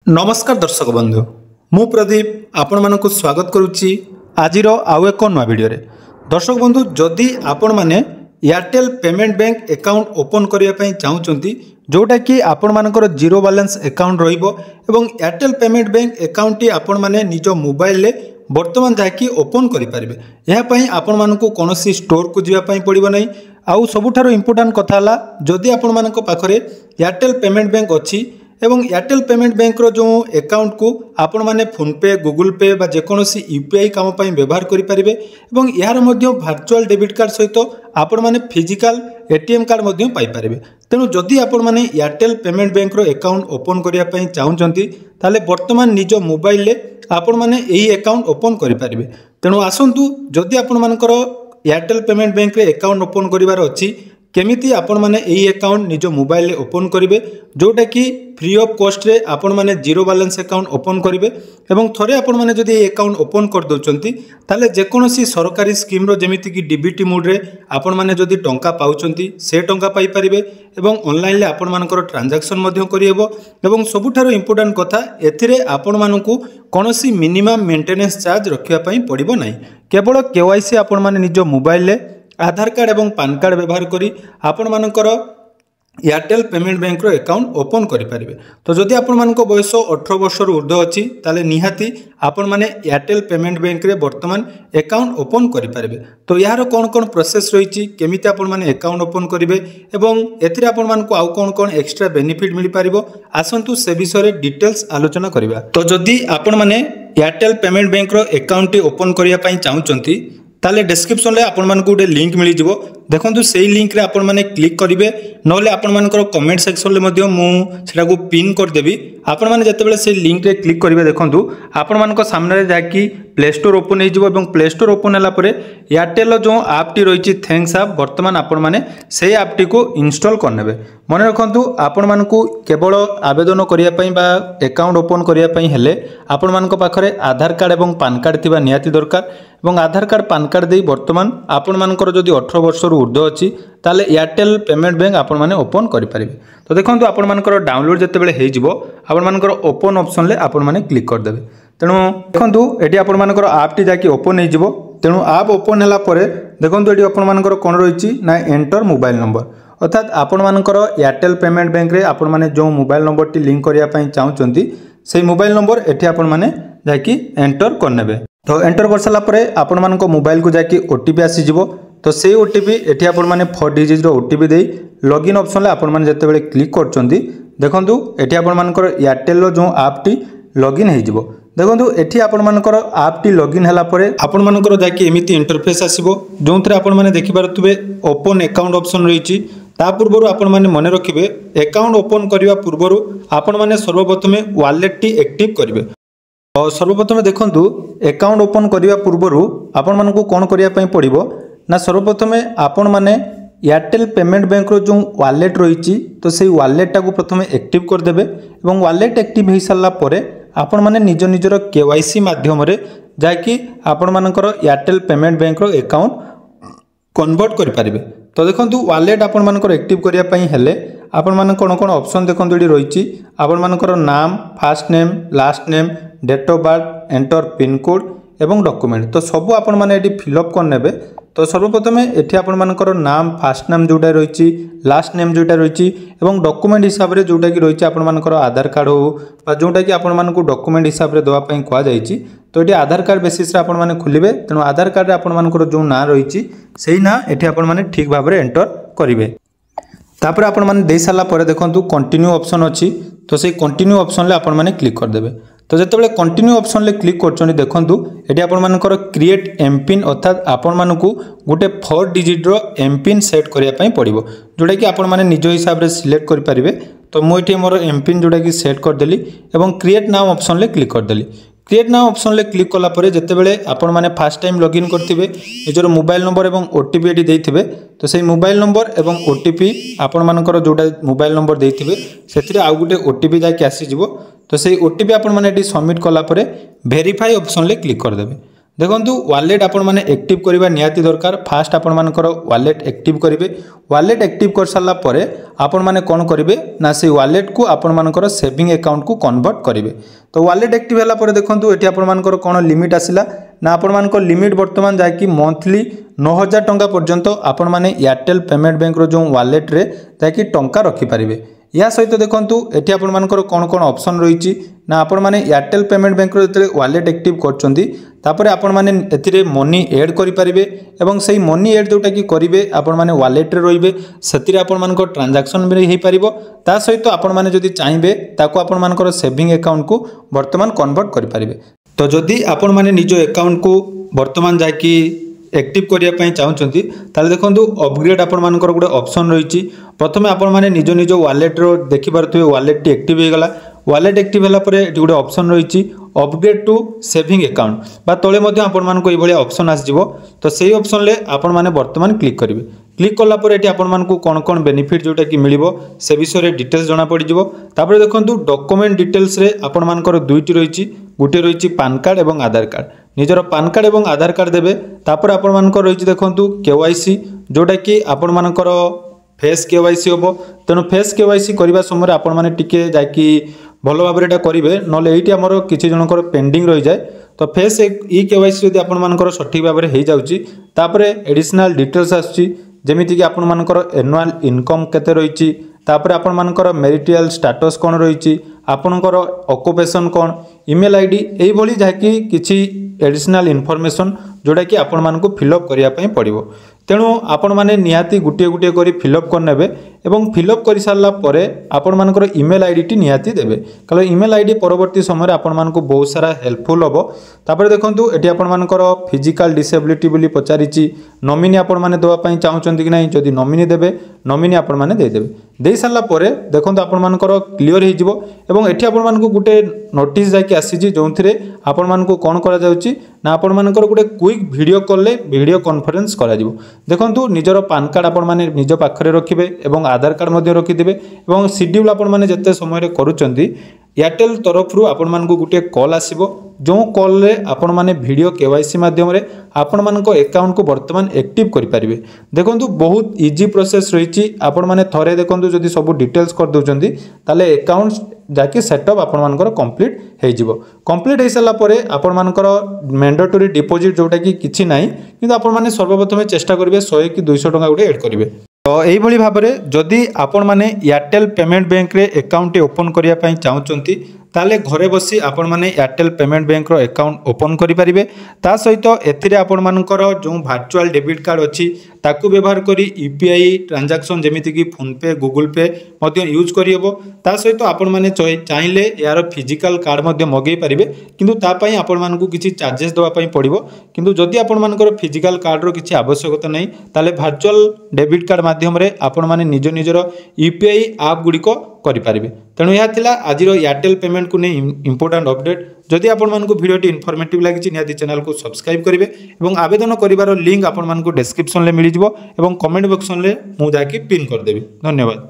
नमस्कार दर्शक बंधु मु प्रदीप आपण मानक स्वागत करुच्ची आजिर आउ एक नुआ वीडियो रे। दर्शक बंधु जदि आपण माने Airtel payment bank account open करने चाहूँगी जोटा कि आपण मानकर जीरो बैलेंस अकाउंट रहिबो एवं एयरटेल पेमेंट बैंक अकाउंट आपण माने निज मोबाइल ले वर्तमान जाकि ओपन करें यापाई आपण मानक कौन स्टोर को जावाई पड़ो ना। आउ सबुठारो इम्पोर्टाट कथा जदि आपण मानक पाखरे एयरटेल पेमेंट बैंक अच्छी एवं एयरटेल पेमेंट बैंक रो जो अकाउंट को आपण माने फोन पे गूगल पे बा जेकोसी यूपीआई काम पाई व्यवहार करि परिबे एवं यार मध्य वर्चुअल डेबिट कार्ड सहित आपण माने फिजिकल एटीएम कार्ड मध्य पाई परिबे। तेणु जदि आपण माने एयरटेल पेमेंट बैंक रो अकाउंट ओपन करिया पई चाहउचंती ताले वर्तमान निज मोबाइल ले आपण माने एही अकाउंट ओपन करि परिबे। तेणु आसंतु जदि आपण मानकर एयरटेल पेमेंट बैंक रे अकाउंट ओपन करिवार अछि केमिति आपण माने एही अकाउंट निज मोबाइल ले ओपन करिवे जोटा कि फ्री ऑफ कॉस्ट रे आपण माने जीरो बैलेंस अकाउंट ओपन करिवे एवं थरे आपण माने जदि ए अकाउंट ओपन कर दोचंती ताले जेकोसी सरकारी स्कीम रो जेमिति कि डीबीटी मोड रे आपण माने जदि टंका पाउचंती से टंका पाई परिवे एवं ऑनलाइन ले आपण मानकर ट्रांजैक्शन मध्य करिहेबो एवं सबुठारो इंपोर्टेंट कथा एथिरे आपण मानकू कोनोसी मिनिमम मेंटेनेंस चार्ज रखिया पई पड़िबो नाही। केवल केवाईसी आपण माने निज मोबाइल ले आधार कार्ड एवं पान कार्ड व्यवहार करी आपण मानकर एयरटेल पेमेंट बैंक रो अकाउंट ओपन करि परिबे। तो जदि आपण मानको बयस 18 वर्ष रो ऊर्ध्व अछि ताले निहाती आपण माने एयरटेल पेमेंट बैंक रे वर्तमान अकाउंट ओपन करि परिबे। तो यार कोन कोन प्रोसेस रहिछि केमिति आपण माने अकाउंट ओपन करिवे एवं एथिरे आपण मानको आउ कोन कोन एक्स्ट्रा बेनिफिट मिलि परिबो आसंतु से विषय रे डिटेल्स आलोचना करिबा। तो जदि आपण माने एयरटेल पेमेंट बैंक रो अकाउंट ओपन करिया पई चाहउचंती ताले डिस्क्रिप्शन ले आपण मानक गोटे लिंक मिल जिवो देखंतु सेही लिंक रे आपण माने क्लिक करिवे नले आपण मानकर कमेंट सेक्शन ले मध्य मु सेटा को पिन कर देबी। आपण माने जते बेले से लिंक रे क्लिक करिवे देखंतु आपण मानक सामने रे जाकी प्ले स्टोर ओपन हो जिवो एवं प्ले स्टोर ओपन हला परे एयरटेल जो ऐप टी रहिछि थैंक्स ऐप वर्तमान आपण माने से ऐप टी को इंस्टॉल करनेबे। मन रखंतु आपण मानकू केवल आवेदन करिया पई बा अकाउंट ओपन करिया पई हेले आपण मानक पाखरे आधार कार्ड एवं पान कार्ड थिबा निहाती दरकार एवं आधार कार्ड पान कार्ड दे वर्तमान आपण मानकर जदि 18 वर्ष रो ऊर्ध्व अछि ताले एयरटेल पेमेंट बैंक आपण माने ओपन करि परिबे। तो देखंतु आपण मानकर डाउनलोड जते बेले हे जिवो आपण मानकर ओपन ऑप्शन ले आपण माने क्लिक कर देबे। तेणु देखंतु एटी आपण मानकर ऐप टी जाकी ओपन हे जिवो तेणु ऐप ओपन हला परे देखंतु एटी आपण मानकर कोन रहिछि ना एंटर मोबाइल नंबर अर्थात आपण मानकर एयरटेल पेमेंट बैंक रे आपण माने जो मोबाइल नंबर टी लिंक करिया पई चाहउचंती सेही मोबाइल नंबर एठी आपण माने जाकी एंटर करनेबे। तो एंटर कर साला परे आपण मानको मोबाइल को जाकी ओटीपी आसी जिवो तो से ओटीपी एठी आपण माने 4 डिजिट रो ओटीपी देई लॉगिन ऑप्शन ले आपण माने जते बेले क्लिक करचंती देखंतु एठी आपण मानकर एयरटेल रो जो ऐप टी लॉगिन हे जिवो देखंतु एठी आपण मानकर ऐप टी लॉगिन हला परे आपण मानकर जाकी एमिति इंटरफेस आसीबो जोंतरे आपण माने देखि पारतुबे ओपन अकाउंट ऑप्शन रहिछि ता पूर्वरु आपण माने मने रखिबे अकाउंट ओपन करिवा पूर्वरु आपण माने सर्वप्रथमे वॉलेट टी एक्टिव करिवे। और सर्वप्रथमे देखंतु अकाउंट ओपन करिवा पूर्वरु आपण मानकू कोन करिया पई पड़िबो ना सर्वप्रथमे आपण माने एयरटेल पेमेंट बैंक रो जो वॉलेट रहिछि तो सेही वॉलेट टा को प्रथमे एक्टिव कर देबे एवं वॉलेट एक्टिव हे साला परे आपण माने निज निजर केवाईसी माध्यम रे जाकी आपण मानकर एयरटेल पेमेंट बैंक रो अकाउंट कन्वर्ट करि परिबे। तो देखंतु वॉलेट आपण मानकर एक्टिव करिया पई हेले आपण मान कोन कोन ऑप्शन देखंतु एडी रहिछि आपण मानकर नाम first name last name date of birth enter pin code एवं डॉक्यूमेंट तो सब आपण माने एडी फिलअप कर नेबे। तो सर्वप्रथमे एठी आपण मानकर नाम फर्स्ट नेम जोटा रहिछि लास्ट नेम जोटा रहिछि एवं डॉक्यूमेंट हिसाब रे जोटा कि रहिछि आपण मानकर आधार कार्ड हो बा जोटा कि आपण मानकू डॉक्यूमेंट हिसाब रे दवा पई कोआ जाइछि तो एठी आधार कार्ड बेसिस रे आपण माने खुलिबे तेनु आधार कार्ड रे आपण मानकर जो ना रहिछि सेही ना एठी आपण माने ठीक भाबरे एंटर करिवे। तापर आपण माने देई साला परे देखंतु कंटिन्यू ऑप्शन अछि तो से कंटिन्यू ऑप्शन ले आपण माने क्लिक कर देबे। तो जते बेले कंटिन्यू ऑप्शन ले क्लिक करछनी देखंतु एटी आपण मानकर क्रिएट एमपिन अर्थात आपण मानकू गोटे 4 डिजिट रो एमपिन सेट करिया पई पड़िबो जोटा कि आपण माने निज हिसाब रे सिलेक्ट करि परिबे। तो मो एटी मोर एमपिन जोटा कि सेट कर देली एवं क्रिएट नाउ ऑप्शन ले क्लिक कर देली। क्रिएट नाउ ऑप्शन ले क्लिक कला परे जते बेले आपण माने फर्स्ट टाइम लॉगिन करथिबे निजर मोबाइल नंबर एवं ओटीपी एटी देथिबे तो सेही मोबाइल नंबर एवं ओटीपी आपण मानकर जोटा मोबाइल नंबर देथिबे सेथिरे आ गुटे ओटीपी जाके आसी जिवो तो सेही ओटीपी आपण माने एटी सबमिट कला परे वेरीफाई ऑप्शन ले क्लिक कर देबे। देखंतु वालेट आपण माने एक्टिव करबा नियाती दरकार। फास्ट आपण मानकर वालेट एक्टिव करिवे। वालेट एक्टिव कर सारला परे आपण माने कोन करिवे ना से वालेट को आपण मानकर सेविंग अकाउंट को कन्वर्ट करिवे। तो वालेट एक्टिव हला परे देखंतु एठी आपण मानकर कोन लिमिट आसिला ना आपण मानकर लिमिट वर्तमान जाकी मंथली 9000 टंका पर्यंत आपण माने एयरटेल पेमेंट बैंक रो जो वालेट रे जाकी टंका रखि परिवे। या सहित देखंतु एठी आपण मानकर कोन कोन ऑप्शन रहिछि ना आपण माने एयरटेल पेमेंट बैंक रो जते वालेट एक्टिव करचंदी तापरे आपण माने एथिरे मनी ऐड करि परिबे एवं सेही मनी ऐड जोटा कि करिवे आपण माने वालेट रे रहिबे सेतिरे आपण मानकर ट्रांजैक्शन भी हेई परिबो। ता सहित आपण माने जदि चाहिबे ताको आपण मानकर सेविंग अकाउंट को वर्तमान कन्वर्ट करि परिबे। तो जदि आपण माने निजो अकाउंट को वर्तमान जाकी एक्टिव करिया पई चाहुचंती ताले देखंतु अपग्रेड आपण मानकर गुडे ऑप्शन रहिछि। प्रथमे आपण माने निजो निजो वालेट रो देखि पारथुवे वालेट टी एक्टिव हे गला। वालेट एक्टिव हला परे एटी गुडे ऑप्शन रहिछि अपग्रेड टू सेविंग अकाउंट बा तळे मध्ये आपण मानको ए भलिया ऑप्शन आस जिवो। तो सेही ऑप्शन ले आपण माने वर्तमान क्लिक करिवे। क्लिक कला परे एटी आपण मानको कोन कोन बेनिफिट जोटा कि मिलिबो से विषय रे डिटेल्स जणा पड़ी जिवो। तापर देखंतु डॉक्यूमेंट डिटेल्स रे आपण मानकर दुईटी रहिछि गुटे रहिछि पैन कार्ड एवं आधार कार्ड। निजर पैन कार्ड एवं आधार कार्ड देबे। तापर आपण मानकर रहिछि देखंतु केवाईसी जोटा कि आपण मानकर फेस केवाईसी होबो। तेनो फेस केवाईसी करबा समय आपण माने टिके जाकी भलो भाबरे एटा करिवे नले एठी हमर किछि जनकर पेंडिंग रहि जाय। तो फेस ई केवाईसी जदि आपण मानकर सठिक भाबरे हेई जाउची तापरे एडिशनल डिटेल्स आछी जेमिति कि आपण मानकर एनुअल इनकम केते रहिछि तापरे आपण मानकर मैरिटल स्टेटस कोन रहिछि आपनकर ऑक्युपेशन कोन ईमेल आईडी एई भली जाकी किछि एडिशनल इनफॉरमेशन जोटा कि आपण मानकु फिलअप करिया पई पड़िबो। तेणु आपण माने निहाती गुटिए गुटिए करी फिलअप कर नेबे एवं फिलअप कर सारला परे आपण मानकर ईमेल आईडी टी निहाती देबे कारण ईमेल आईडी परवर्ती समय आपण मानकु बहुत सारा हेल्पफुल होबो। तापर देखंतु एठी आपण मानकर फिजिकल डिसेबिलिटी बोली पचारिछि नॉमिनी आपण माने देवा पई चाहुचंती कि नै जदि नॉमिनी देबे नॉमिनी आपण माने दे देबे। देई सारला परे देखंतु आपण मानकर क्लियर हे जिवो एवं एठी आपण मानकु गुटे नोटिस जाकी आसीछि जोंथिरे आपण मानकु कोन करा जाउछि ना आपण मानकर गुटे क्विक वीडियो कॉल ले वीडियो कॉन्फ्रेंस करा जिवो। देखंतु निजर पैन कार्ड आपण माने निज पाखरे रखिबे एवं आधार कार्ड मध्ये रखिदेबे एवं शेड्यूल आपण माने जते समय रे करूचंती एयरटेल तरफ रु आपण मानकु गुटे कॉल आसीबो जो कॉल रे आपण माने वीडियो केवाईसी माध्यम रे आपण मानको अकाउंट को वर्तमान एक्टिव करि परिबे। देखंतु बहुत इजी प्रोसेस रहिछि आपण माने थरे देखंतु जदि सब डिटेल्स कर दोचंती ताले अकाउंट जाके सेटअप आपण मानकर कंप्लीट हे जिवो। कंप्लीट हे सला परे आपण मानकर मैंडेटरी डिपॉजिट जोटा कि किछि नाही किंतु आपण माने सर्वप्रथम चेष्टा करिवे 100 कि 200 टका गुटे ऐड करिवे। तो एई भली भाबरे जदि आपण माने एयरटेल पेमेंट बैंक रे अकाउंट ओपन करिया पई चाहुचंती ताले घरे बसी आपण माने एयरटेल पेमेंट बैंक रो अकाउंट ओपन करि परिबे। ता सहित एथिरे आपण मानकर जो वर्चुअल डेबिट कार्ड अछि ताकू व्यवहार करी यूपीआई ट्रांजैक्शन जेमिति कि फोन पे गूगल पे मध्य यूज करि हेबो। ता सहित आपण माने चाहिले यार फिजिकल कार्ड मध्य मगै परिबे किंतु ता पई आपण मानकू किछि चार्जेस देवा पई पड़िबो। किंतु जदि आपण मानकर फिजिकल कार्ड रो किछि आवश्यकता नै ताले वर्चुअल डेबिट कार्ड माध्यम रे आपण माने निज निजर यूपीआई ऐप गुडी को करि परिबे। तेणु यह थिला आजिरो एयरटेल पेमेंट को नै इंपोर्टेंट अपडेट। जदि आपण मानकू वीडियोटी इनफॉर्मेटिव लागिछि निहाती चैनल को सब्सक्राइब करिवे एवं आवेदन करिवार लिंक आपण मानकू डिस्क्रिप्शन ले मिलि जिवो एवं कमेंट बॉक्स ले मु जाकी पिन कर देबी। धन्यवाद।